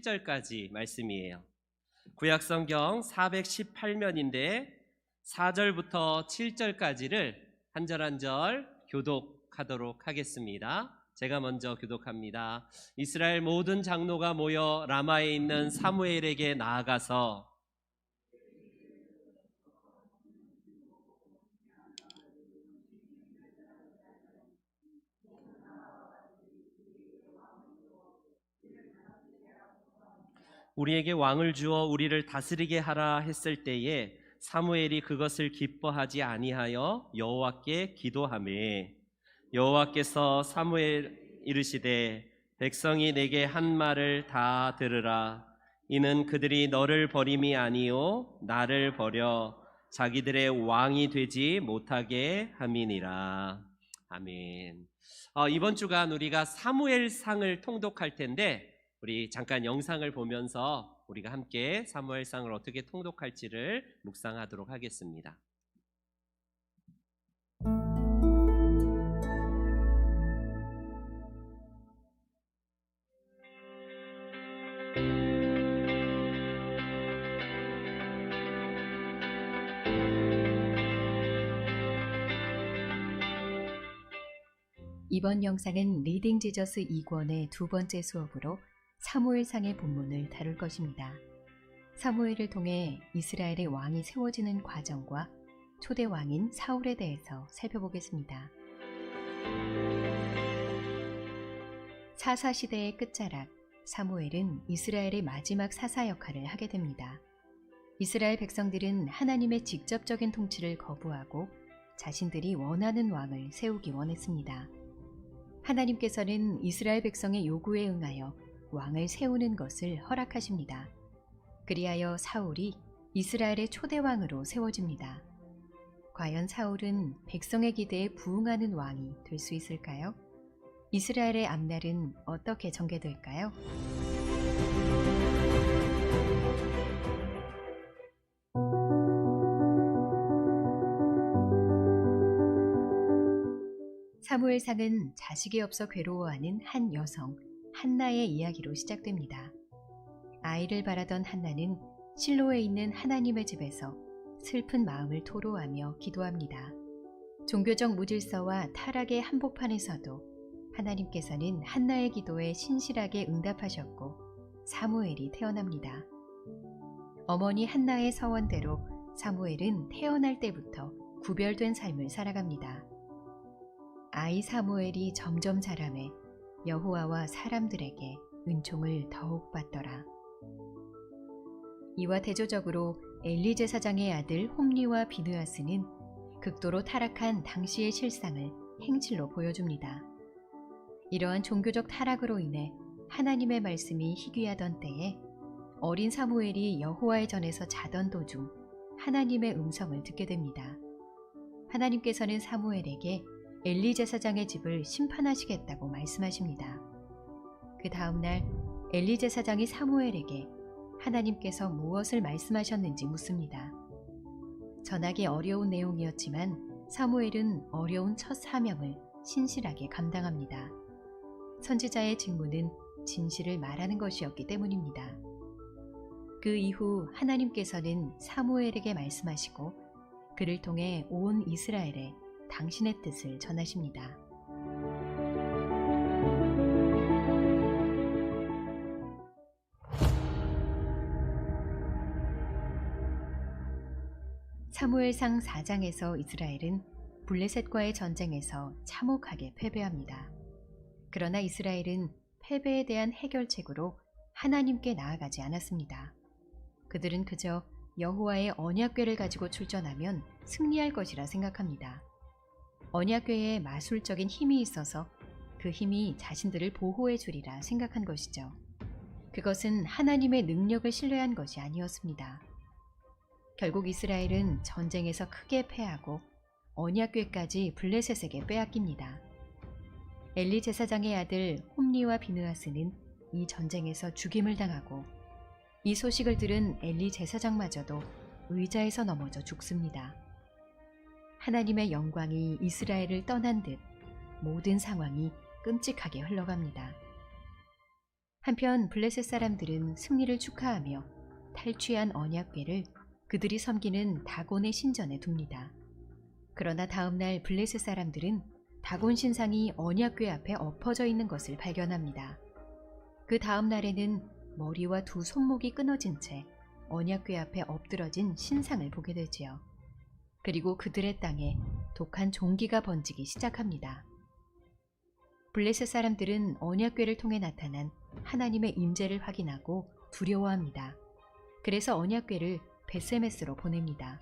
7절까지 말씀이에요. 구약성경 418면인데 4절부터 7절까지를 한 절 한 절 교독하도록 하겠습니다. 제가 먼저 교독합니다. 이스라엘 모든 장로가 모여 라마에 있는 사무엘에게 나아가서 우리에게 왕을 주어 우리를 다스리게 하라 했을 때에 사무엘이 그것을 기뻐하지 아니하여 여호와께 기도하매 여호와께서 사무엘 이르시되 백성이 내게 한 말을 다 들으라. 이는 그들이 너를 버림이 아니요 나를 버려 자기들의 왕이 되지 못하게 함이니라. 아멘. 이번 주간 우리가 사무엘상을 통독할 텐데 우리 잠깐 영상을 보면서 우리가 함께 사무엘상을 어떻게 통독할지를 묵상하도록 하겠습니다. 이번 영상은 리딩 지저스 2권의 두 번째 수업으로 사무엘상의 본문을 다룰 것입니다. 사무엘을 통해 이스라엘의 왕이 세워지는 과정과 초대 왕인 사울에 대해서 살펴보겠습니다. 사사시대의 끝자락, 사무엘은 이스라엘의 마지막 사사 역할을 하게 됩니다. 이스라엘 백성들은 하나님의 직접적인 통치를 거부하고 자신들이 원하는 왕을 세우기 원했습니다. 하나님께서는 이스라엘 백성의 요구에 응하여 왕을 세우는 것을 허락하십니다. 그리하여 사울이 이스라엘의 초대왕으로 세워집니다. 과연 사울은 백성의 기대에 부응하는 왕이 될 수 있을까요? 이스라엘의 앞날은 어떻게 전개될까요? 사무엘상은 자식이 없어 괴로워하는 한 여성 한나의 이야기로 시작됩니다. 아이를 바라던 한나는 실로에 있는 하나님의 집에서 슬픈 마음을 토로하며 기도합니다. 종교적 무질서와 타락의 한복판에서도 하나님께서는 한나의 기도에 신실하게 응답하셨고 사무엘이 태어납니다. 어머니 한나의 서원대로 사무엘은 태어날 때부터 구별된 삶을 살아갑니다. 아이 사무엘이 점점 자라매 여호와와 사람들에게 은총을 더욱 받더라. 이와 대조적으로 엘리 제사장의 아들 홈리와 비느하스는 극도로 타락한 당시의 실상을 행실로 보여줍니다. 이러한 종교적 타락으로 인해 하나님의 말씀이 희귀하던 때에 어린 사무엘이 여호와의 전에서 자던 도중 하나님의 음성을 듣게 됩니다. 하나님께서는 사무엘에게 엘리 제사장의 집을 심판하시겠다고 말씀하십니다. 그 다음날 엘리 제사장이 사무엘에게 하나님께서 무엇을 말씀하셨는지 묻습니다. 전하기 어려운 내용이었지만 사무엘은 어려운 첫 사명을 신실하게 감당합니다. 선지자의 직무는 진실을 말하는 것이었기 때문입니다. 그 이후 하나님께서는 사무엘에게 말씀하시고 그를 통해 온 이스라엘에 당신의 뜻을 전하십니다. 사무엘상 4장에서 이스라엘은 블레셋과의 전쟁에서 참혹하게 패배합니다. 그러나 이스라엘은 패배에 대한 해결책으로 하나님께 나아가지 않았습니다. 그들은 그저 여호와의 언약궤를 가지고 출전하면 승리할 것이라 생각합니다. 언약궤에 마술적인 힘이 있어서 그 힘이 자신들을 보호해 주리라 생각한 것이죠. 그것은 하나님의 능력을 신뢰한 것이 아니었습니다. 결국 이스라엘은 전쟁에서 크게 패하고 언약궤까지 블레셋에게 빼앗깁니다. 엘리 제사장의 아들 홈리와 비느하스는 이 전쟁에서 죽임을 당하고 이 소식을 들은 엘리 제사장마저도 의자에서 넘어져 죽습니다. 하나님의 영광이 이스라엘을 떠난 듯 모든 상황이 끔찍하게 흘러갑니다. 한편 블레셋 사람들은 승리를 축하하며 탈취한 언약궤를 그들이 섬기는 다곤의 신전에 둡니다. 그러나 다음날 블레셋 사람들은 다곤 신상이 언약궤 앞에 엎어져 있는 것을 발견합니다. 그 다음 날에는 머리와 두 손목이 끊어진 채 언약궤 앞에 엎드러진 신상을 보게 되지요. 그리고 그들의 땅에 독한 종기가 번지기 시작합니다. 블레셋 사람들은 언약궤를 통해 나타난 하나님의 임재를 확인하고 두려워합니다. 그래서 언약궤를 베세메스로 보냅니다.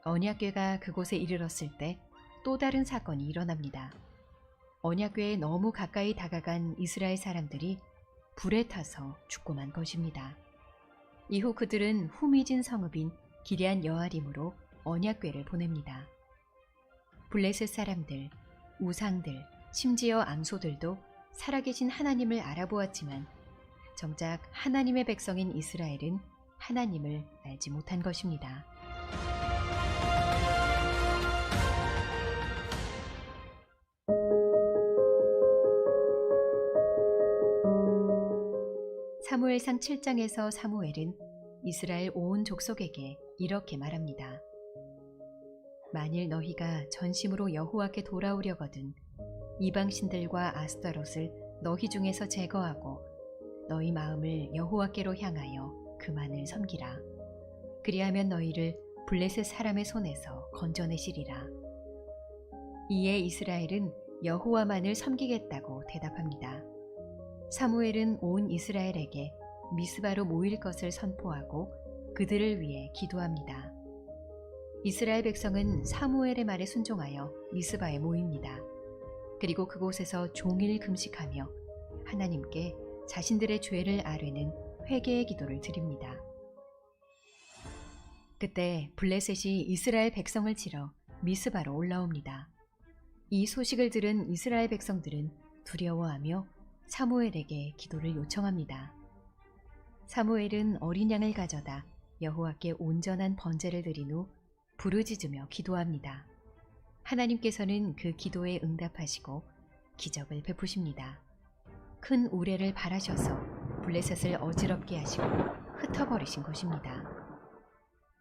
언약궤가 그곳에 이르렀을 때 또 다른 사건이 일어납니다. 언약궤에 너무 가까이 다가간 이스라엘 사람들이 불에 타서 죽고 만 것입니다. 이후 그들은 후미진 성읍인 기럇 여아림으로 언약궤를 보냅니다. 블레셋 사람들, 우상들, 심지어 암소들도 살아계신 하나님을 알아보았지만 정작 하나님의 백성인 이스라엘은 하나님을 알지 못한 것입니다. 사무엘상 7장에서 사무엘은 이스라엘 온 족속에게 이렇게 말합니다. 만일 너희가 전심으로 여호와께 돌아오려거든 이방 신들과 아스타롯을 너희 중에서 제거하고 너희 마음을 여호와께로 향하여 그만을 섬기라. 그리하면 너희를 블레셋 사람의 손에서 건져내시리라. 이에 이스라엘은 여호와만을 섬기겠다고 대답합니다. 사무엘은 온 이스라엘에게 미스바로 모일 것을 선포하고 그들을 위해 기도합니다. 이스라엘 백성은 사무엘의 말에 순종하여 미스바에 모입니다. 그리고 그곳에서 종일 금식하며 하나님께 자신들의 죄를 아뢰는 회개의 기도를 드립니다. 그때 블레셋이 이스라엘 백성을 치러 미스바로 올라옵니다. 이 소식을 들은 이스라엘 백성들은 두려워하며 사무엘에게 기도를 요청합니다. 사무엘은 어린 양을 가져다 여호와께 온전한 번제를 드린 후 부르짖으며 기도합니다. 하나님께서는 그 기도에 응답하시고 기적을 베푸십니다. 큰 우레를 발하셔서 블레셋을 어지럽게 하시고 흩어버리신 것입니다.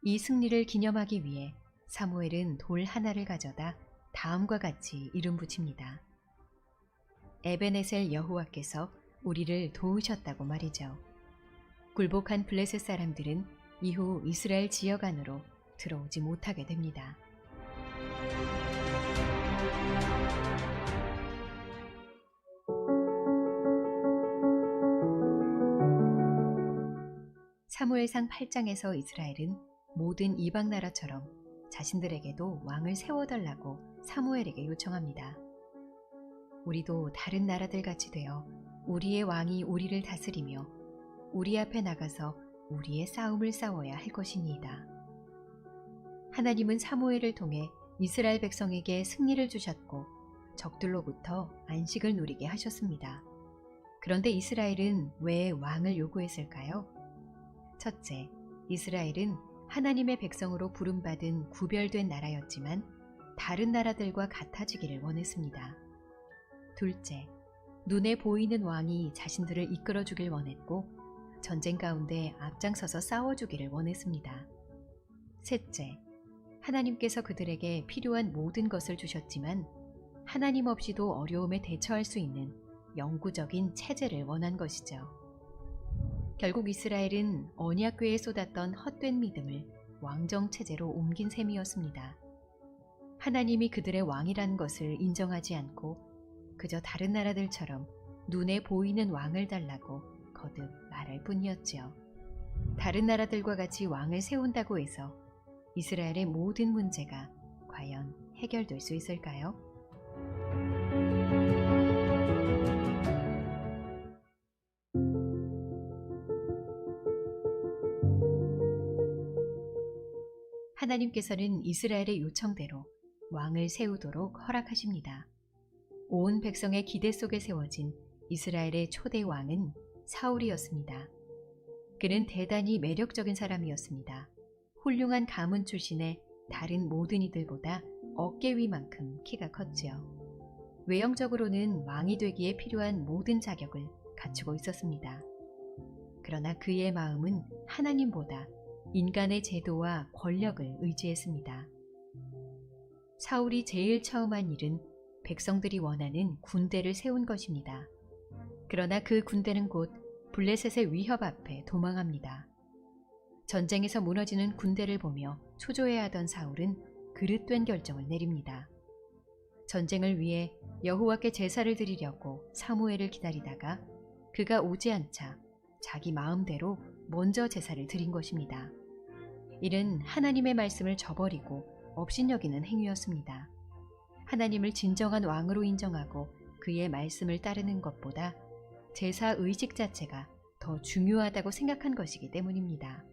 이 승리를 기념하기 위해 사무엘은 돌 하나를 가져다 다음과 같이 이름 붙입니다. 에베네셀 여호와께서 우리를 도우셨다고 말이죠. 굴복한 블레셋 사람들은 이후 이스라엘 지역 안으로 들어오지 못하게 됩니다. 사무엘상 8장에서 이스라엘은 모든 이방 나라처럼 자신들에게도 왕을 세워달라고 사무엘에게 요청합니다. 우리도 다른 나라들 같이 되어 우리의 왕이 우리를 다스리며 우리 앞에 나가서 우리의 싸움을 싸워야 할 것이니이다. 하나님은 사무엘을 통해 이스라엘 백성에게 승리를 주셨고 적들로부터 안식을 누리게 하셨습니다. 그런데 이스라엘은 왜 왕을 요구했을까요? 첫째, 이스라엘은 하나님의 백성으로 부름받은 구별된 나라였지만 다른 나라들과 같아지기를 원했습니다. 둘째, 눈에 보이는 왕이 자신들을 이끌어주길 원했고 전쟁 가운데 앞장서서 싸워주기를 원했습니다. 셋째, 하나님께서 그들에게 필요한 모든 것을 주셨지만 하나님 없이도 어려움에 대처할 수 있는 영구적인 체제를 원한 것이죠. 결국 이스라엘은 언약궤에 쏟았던 헛된 믿음을 왕정 체제로 옮긴 셈이었습니다. 하나님이 그들의 왕이라는 것을 인정하지 않고 그저 다른 나라들처럼 눈에 보이는 왕을 달라고 거듭 말할 뿐이었지요. 다른 나라들과 같이 왕을 세운다고 해서 이스라엘의 모든 문제가 과연 해결될 수 있을까요? 하나님께서는 이스라엘의 요청대로 왕을 세우도록 허락하십니다. 온 백성의 기대 속에 세워진 이스라엘의 초대 왕은 사울이었습니다. 그는 대단히 매력적인 사람이었습니다. 훌륭한 가문 출신의 다른 모든 이들보다 어깨 위만큼 키가 컸지요. 외형적으로는 왕이 되기에 필요한 모든 자격을 갖추고 있었습니다. 그러나 그의 마음은 하나님보다 인간의 제도와 권력을 의지했습니다. 사울이 제일 처음 한 일은 백성들이 원하는 군대를 세운 것입니다. 그러나 그 군대는 곧 블레셋의 위협 앞에 도망합니다. 전쟁에서 무너지는 군대를 보며 초조해하던 사울은 그릇된 결정을 내립니다. 전쟁을 위해 여호와께 제사를 드리려고 사무엘을 기다리다가 그가 오지 않자 자기 마음대로 먼저 제사를 드린 것입니다. 이는 하나님의 말씀을 저버리고 업신여기는 행위였습니다. 하나님을 진정한 왕으로 인정하고 그의 말씀을 따르는 것보다 제사 의식 자체가 더 중요하다고 생각한 것이기 때문입니다.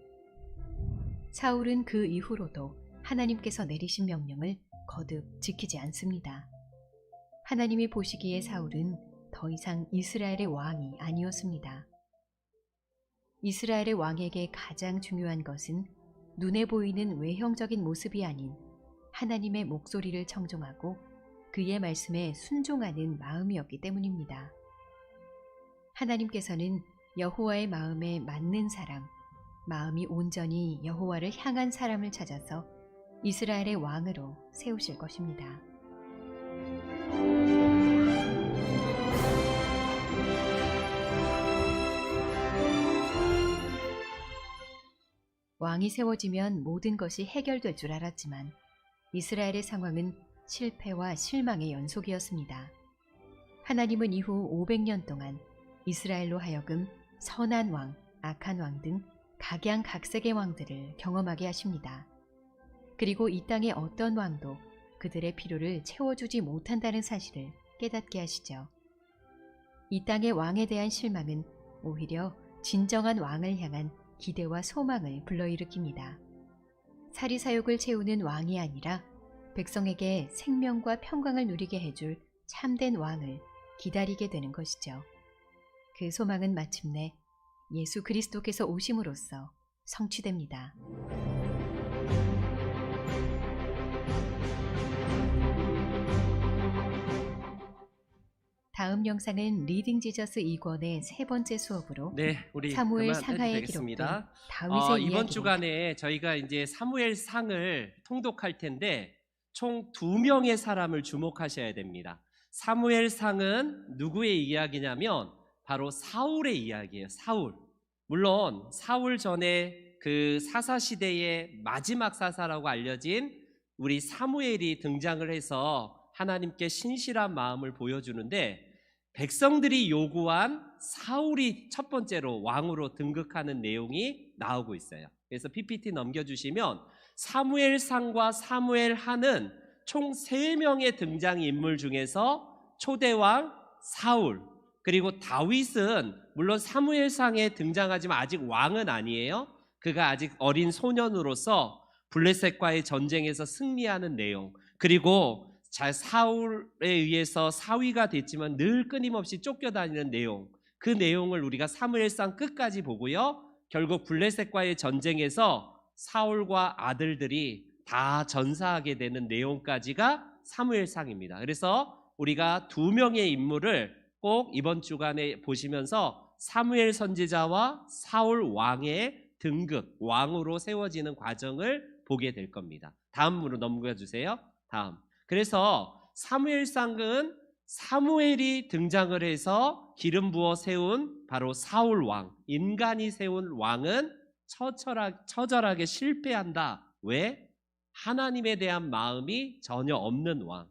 사울은 그 이후로도 하나님께서 내리신 명령을 거듭 지키지 않습니다. 하나님이 보시기에 사울은 더 이상 이스라엘의 왕이 아니었습니다. 이스라엘의 왕에게 가장 중요한 것은 눈에 보이는 외형적인 모습이 아닌 하나님의 목소리를 청종하고 그의 말씀에 순종하는 마음이었기 때문입니다. 하나님께서는 여호와의 마음에 맞는 사람, 마음이 온전히 여호와를 향한 사람을 찾아서 이스라엘의 왕으로 세우실 것입니다. 왕이 세워지면 모든 것이 해결될 줄 알았지만 이스라엘의 상황은 실패와 실망의 연속이었습니다. 하나님은 이후 500년 동안 이스라엘로 하여금 선한 왕, 악한 왕 등 각양각색의 왕들을 경험하게 하십니다. 그리고 이 땅의 어떤 왕도 그들의 필요를 채워주지 못한다는 사실을 깨닫게 하시죠. 이 땅의 왕에 대한 실망은 오히려 진정한 왕을 향한 기대와 소망을 불러일으킵니다. 사리사욕을 채우는 왕이 아니라 백성에게 생명과 평강을 누리게 해줄 참된 왕을 기다리게 되는 것이죠. 그 소망은 마침내 예수 그리스도께서 오심으로써 성취됩니다. 다음 영상은 리딩 지저스 2권의 세 번째 수업으로 네, 우리 사무엘 그만 상하에 기록된 되겠습니다. 다윗의 이번 이야기를 주간에 저희가 이제 사무엘 상을 통독할 텐데 총 2명의 사람을 주목하셔야 됩니다. 사무엘 상은 누구의 이야기냐면 바로 사울의 이야기예요. 사울. 물론 사울 전에 그 사사 시대의 마지막 사사라고 알려진 우리 사무엘이 등장을 해서 하나님께 신실한 마음을 보여주는데 백성들이 요구한 사울이 첫 번째로 왕으로 등극하는 내용이 나오고 있어요. 그래서 PPT 넘겨주시면 사무엘상과 사무엘하는 총 3명의 등장인물 중에서 초대왕 사울, 그리고 다윗은 물론 사무엘상에 등장하지만 아직 왕은 아니에요. 그가 아직 어린 소년으로서 블레셋과의 전쟁에서 승리하는 내용, 그리고 사울에 의해서 사위가 됐지만 늘 끊임없이 쫓겨다니는 내용, 그 내용을 우리가 사무엘상 끝까지 보고요, 결국 블레셋과의 전쟁에서 사울과 아들들이 다 전사하게 되는 내용까지가 사무엘상입니다. 그래서 우리가 2명의 인물을 꼭 이번 주간에 보시면서 사무엘 선지자와 사울 왕의 등극, 왕으로 세워지는 과정을 보게 될 겁니다. 다음으로 넘겨주세요. 다음. 그래서 사무엘상은 사무엘이 등장을 해서 기름 부어 세운 바로 사울 왕, 인간이 세운 왕은 처절하게 실패한다. 왜? 하나님에 대한 마음이 전혀 없는 왕.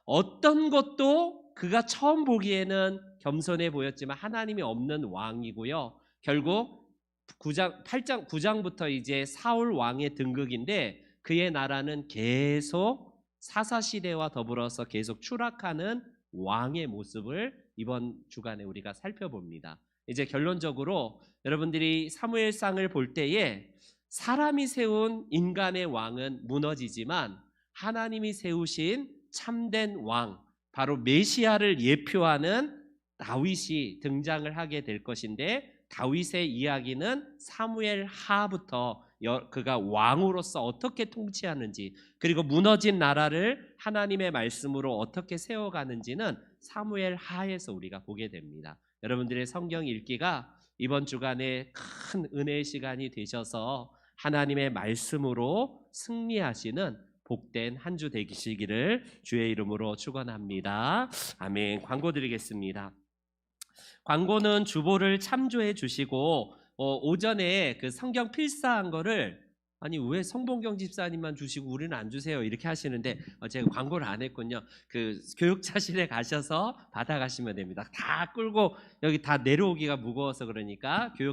어떤 것도 그가 처음 보기에는 겸손해 보였지만 하나님이 없는 왕이고요. 결국 9장부터 이제 사울 왕의 등극인데 그의 나라는 계속 사사시대와 더불어서 계속 추락하는 왕의 모습을 이번 주간에 우리가 살펴봅니다. 이제 결론적으로 여러분들이 사무엘상을 볼 때에 사람이 세운 인간의 왕은 무너지지만 하나님이 세우신 참된 왕, 바로 메시아를 예표하는 다윗이 등장을 하게 될 것인데, 다윗의 이야기는 사무엘 하부터 그가 왕으로서 어떻게 통치하는지, 그리고 무너진 나라를 하나님의 말씀으로 어떻게 세워가는지는 사무엘 하에서 우리가 보게 됩니다. 여러분들의 성경 읽기가 이번 주간에 큰 은혜의 시간이 되셔서 하나님의 말씀으로 승리하시는 복된 한 주 되시기를 주의 이름으로 축원합니다. 아멘. 광고 드리겠습니다. 광고는 주보를 참조해 주시고 오전에 그 성경 필사한 거를 아니 왜 성봉경 집사님만 주시고 우리는 안 주세요 이렇게 하시는데 제가 광고를 안 했군요. 그 교육자실에 가셔서 받아가시면 됩니다. 다 끌고 여기 다 내려오기가 무거워서 그러니까 교육